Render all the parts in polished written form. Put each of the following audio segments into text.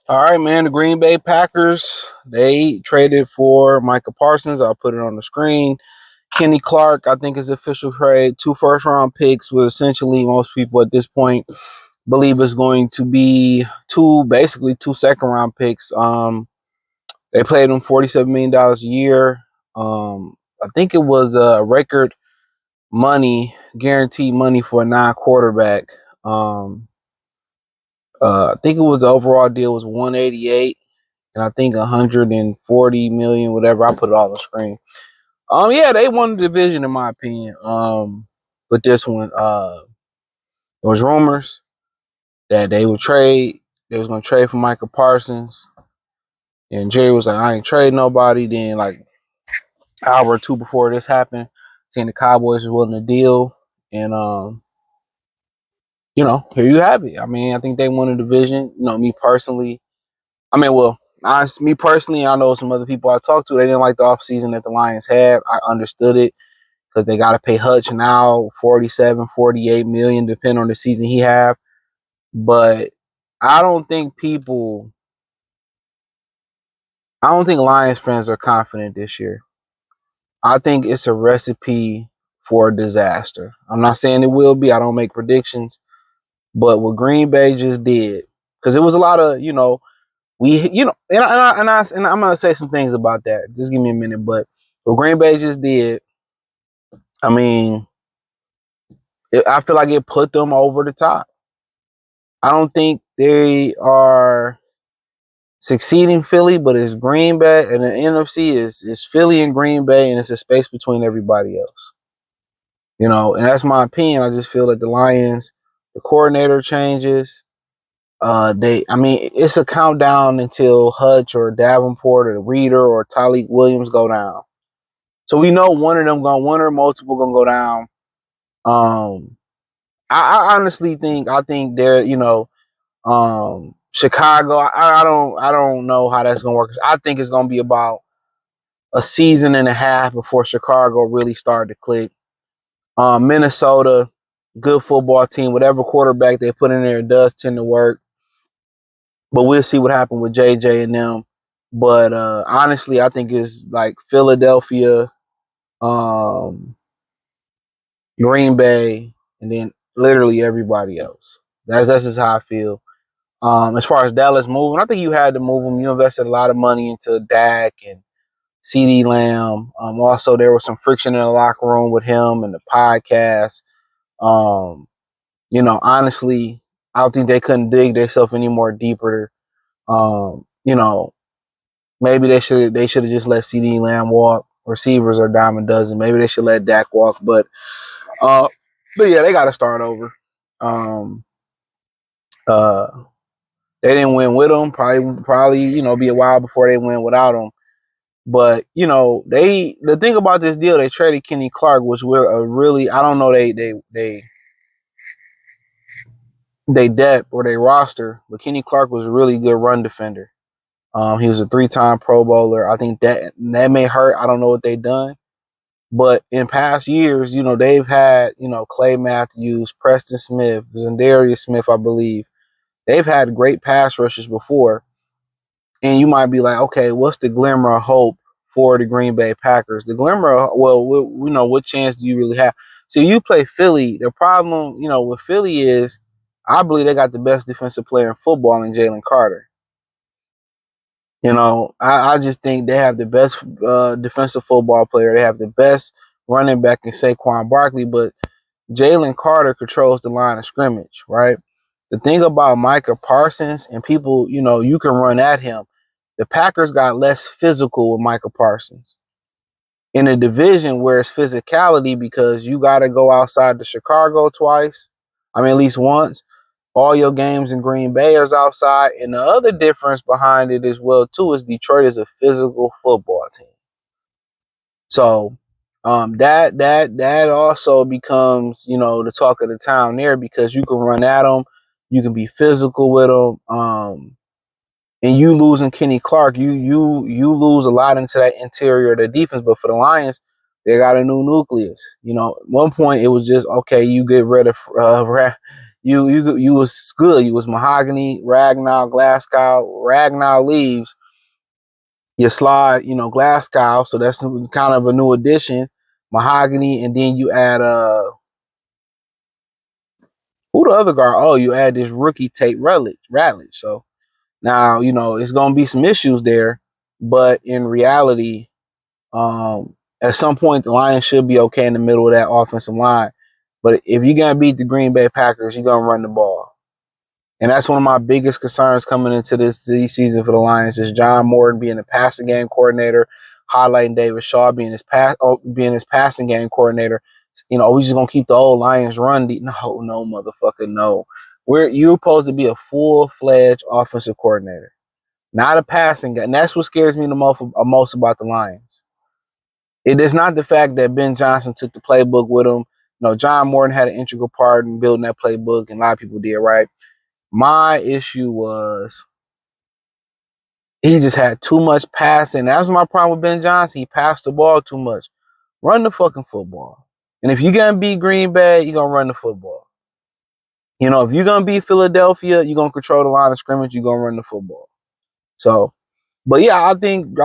All right, man. The Green Bay Packers, they traded for Micah Parsons. I'll put it on the screen. Kenny Clark, I think is the official trade. 2 first-round picks with essentially most people at this point believe it's going to be basically two second-round picks. They paid him $47 million a year. I think it was a record money, guaranteed money for a non-quarterback. I think it was the overall deal was 188. And I think 140 million, whatever. I put it all on the screen. Yeah, they won the division in my opinion. But this one, there was rumors that they would trade. They was gonna trade for Micah Parsons, and Jerry was like, "I ain't trade nobody." Then, like an hour or two before this happened, seeing the Cowboys was willing to deal, and here you have it. I mean, I think they won the division. Me personally, me personally, I know some other people I talked to, they didn't like the offseason that the Lions had. I understood it because they got to pay Hutch now 47, 48 million, depending on the season he have. But I don't think Lions fans are confident this year. I think it's a recipe for a disaster. I'm not saying it will be. I don't make predictions. But what Green Bay just did, because it was a lot of, and I'm gonna say some things about that. Just give me a minute. But what Green Bay just did, I mean, I feel like it put them over the top. I don't think they are succeeding Philly, but it's Green Bay, and the NFC is Philly and Green Bay, and it's a space between everybody else. And that's my opinion. I just feel that the Lions, the coordinator changes. It's a countdown until Hutch or Davenport or Reader or Tyleek Williams go down. So we know one of them one or multiple gonna go down. I honestly think they're Chicago. I don't know how that's gonna work. I think it's gonna be about a season and a half before Chicago really started to click. Minnesota, good football team. Whatever quarterback they put in there, it does tend to work. But we'll see what happened with JJ and them. But honestly, I think it's like Philadelphia, um, Green Bay, and then literally everybody else. That's just how I feel. As far as Dallas moving, I think you had to move them. You invested a lot of money into Dak and CD Lamb. Also, there was some friction in the locker room with him and the podcast. Honestly, I don't think they couldn't dig themselves any more deeper. Um, you know, Maybe they should have just let CD Lamb walk. Receivers are dime a dozen. Maybe they should let Dak walk. Uh, but yeah, they got to start over. Um, uh, they didn't win with him. Probably be a while before they win without him. But the thing about this deal, they traded Kenny Clark, which will really, I don't know, they depth or they roster, but Kenny Clark was a really good run defender. He was a 3-time Pro Bowler. I think that may hurt. I don't know what they've done, but in past years, they've had Clay Matthews, Preston Smith, Zendarius Smith, I believe. They've had great pass rushers before. And you might be like, okay, what's the glimmer of hope for the Green Bay Packers? The glimmer of, what chance do you really have? So you play Philly. The problem, with Philly is I believe they got the best defensive player in football in Jalen Carter. I just think they have the best defensive football player. They have the best running back in Saquon Barkley, but Jalen Carter controls the line of scrimmage, right? The thing about Micah Parsons, and people, you can run at him. The Packers got less physical with Micah Parsons in a division where it's physicality because you got to go outside to Chicago twice. At least once. All your games in Green Bay is outside. And the other difference behind it as well, too, is Detroit is a physical football team. So that also becomes, the talk of the town there because you can run at them, you can be physical with them, and you losing Kenny Clark, you lose a lot into that interior of the defense. But for the Lions, they got a new nucleus. At one point it was just okay, you get rid of you was good. You was Mahogany, Ragnar, Glasgow. Ragnar leaves, you slide, Glasgow. So that's kind of a new addition. Mahogany, and then you add who the other guard? Oh, you add this rookie Tate Ratledge. So now, it's gonna be some issues there, but in reality, at some point the Lions should be okay in the middle of that offensive line. But if you're gonna beat the Green Bay Packers, you're gonna run the ball. And that's one of my biggest concerns coming into this season for the Lions is John Morton being the passing game coordinator, highlighting David Shaw being his passing game coordinater. We just gonna keep the old Lions run. No, motherfucker, no. You're supposed to be a full-fledged offensive coordinator, not a passing guy. And that's what scares me the most about the Lions. It is not the fact that Ben Johnson took the playbook with him. John Morton had an integral part in building that playbook, and a lot of people did, right? My issue was he just had too much passing. That was my problem with Ben Johnson. He passed the ball too much. Run the fucking football. And if you're going to beat Green Bay, you're going to run the football. If you're going to beat Philadelphia, you're going to control the line of scrimmage. You're going to run the football. So, but yeah, I think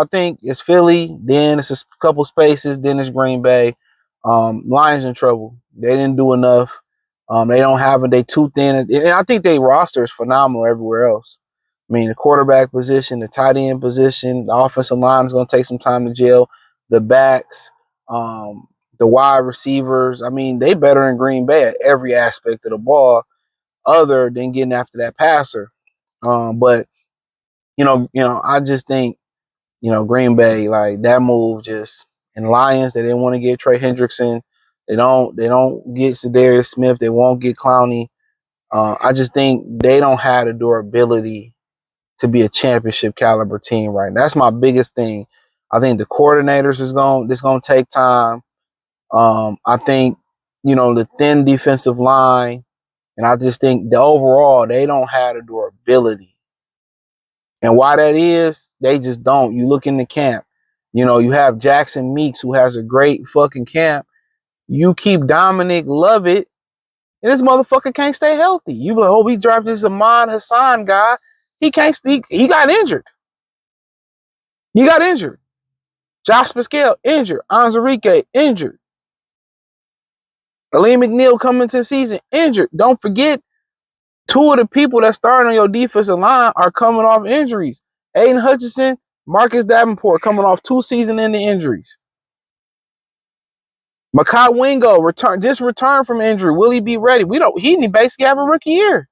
it's Philly. Then it's a couple spaces. Then it's Green Bay. Lions in trouble. They didn't do enough. They don't have it. They too thin. And I think their roster is phenomenal everywhere else. I mean, the quarterback position, the tight end position, the offensive line is going to take some time to gel. The backs, the wide receivers. I mean, they better than Green Bay at every aspect of the ball, other than getting after that passer. But I just think Green Bay, like that move, just and Lions, they didn't want to get Trey Hendrickson. They don't get Zadarius Smith. They won't get Clowney. I just think they don't have the durability to be a championship caliber team right now. That's my biggest thing. I think the coordinators it's gonna take time. I think, the thin defensive line, and I just think the overall they don't have the durability. And why that is, they just don't. You look in the camp, you have Jackson Meeks who has a great fucking camp. You keep Dominic Lovett, and this motherfucker can't stay healthy. You be like, oh, we dropped this Ahmad Hassan guy. He can't. He got injured. He got injured. Josh Pascal injured. Anzarike injured. Aleem McNeil coming to the season injured. Don't forget, two of the people that started on your defensive line are coming off injuries. Aiden Hutchinson, Marcus Davenport coming off 2 season-ending injuries. Makai Wingo returned from injury. Will he be ready? He basically have a rookie year.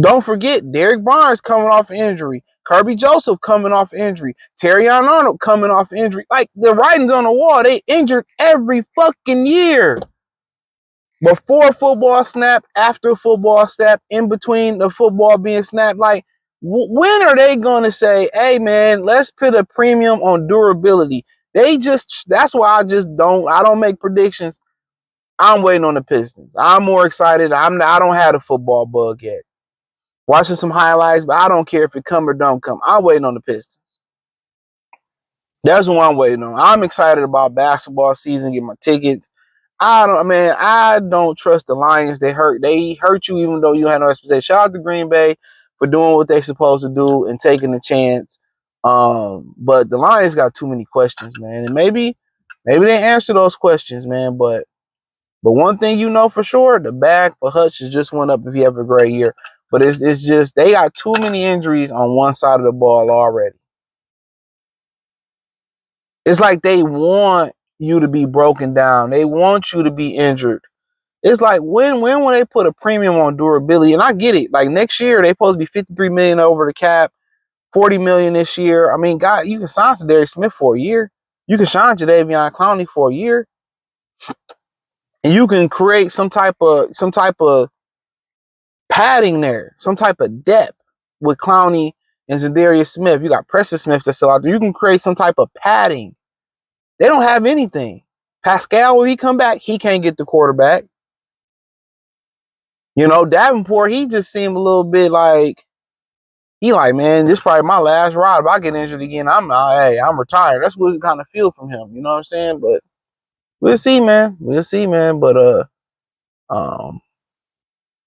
Don't forget, Derek Barnes coming off injury. Kirby Joseph coming off injury. Terrion Arnold coming off injury. Like, the writing's on the wall. They injured every fucking year. Before football snap, after football snap, in between the football being snapped. Like, when are they going to say, hey, man, let's put a premium on durability? That's why I don't make predictions. I'm waiting on the Pistons. I'm more excited. I don't have the football bug yet. Watching some highlights, but I don't care if it come or don't come. I'm waiting on the Pistons. That's what I'm waiting on. I'm excited about basketball season, get my tickets. I don't trust the Lions. They hurt you even though you had no expectation. Shout out to Green Bay for doing what they supposed to do and taking a chance. But the Lions got too many questions, man. And maybe they answer those questions, man. But one thing for sure, the bag for Hutch just went up if he have a great year. But it's just they got too many injuries on one side of the ball already. It's like they want you to be broken down. They want you to be injured. It's like when will they put a premium on durability? And I get it. Like next year they supposed to be $53 million over the cap, $40 million this year. I mean, God, you can sign Zadarius Smith for a year. You can sign Jadeveon Clowney for a year, and you can create some type of padding there, some type of depth with Clowney and Zadarius Smith. You got Preston Smith that's still out there. You can create some type of padding. They don't have anything. Pascal, when he come back, he can't get the quarterback. Davenport, he just seemed a little bit like, man, this is probably my last ride. If I get injured again, I'm retired. That's what it kind of feel from him. You know what I'm saying? But we'll see, man. We'll see, man. But um,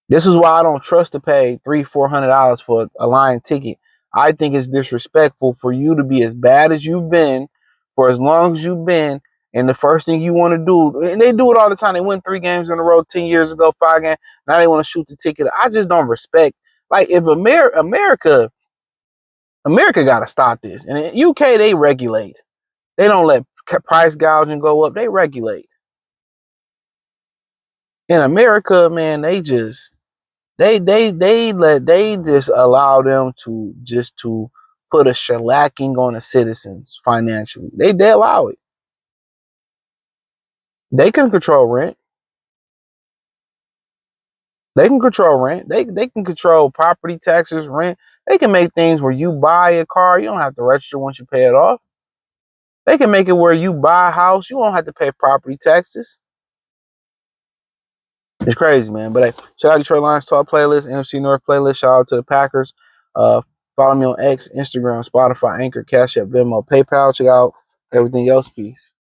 this is why I don't trust to pay $300-400 for a line ticket. I think it's disrespectful for you to be as bad as you've been for as long as you've been. And the first thing you want to do, and they do it all the time. They win 3 games in a row 10 years ago, 5 games. Now they want to shoot the ticket. I just don't respect. Like if America got to stop this. And in UK, they regulate. They don't let price gouging go up. They regulate. In America, man, they just allow them to put a shellacking on the citizens financially. They allow it. They can control rent. They can control rent. They can control property taxes, rent. They can make things where you buy a car, you don't have to register once you pay it off. They can make it where you buy a house, you don't have to pay property taxes. It's crazy, man. But hey, shout out to Detroit Lions Talk playlist, NFC North playlist. Shout out to the Packers. Follow me on X, Instagram, Spotify, Anchor, Cash App, Venmo, PayPal. Check out everything else. Peace.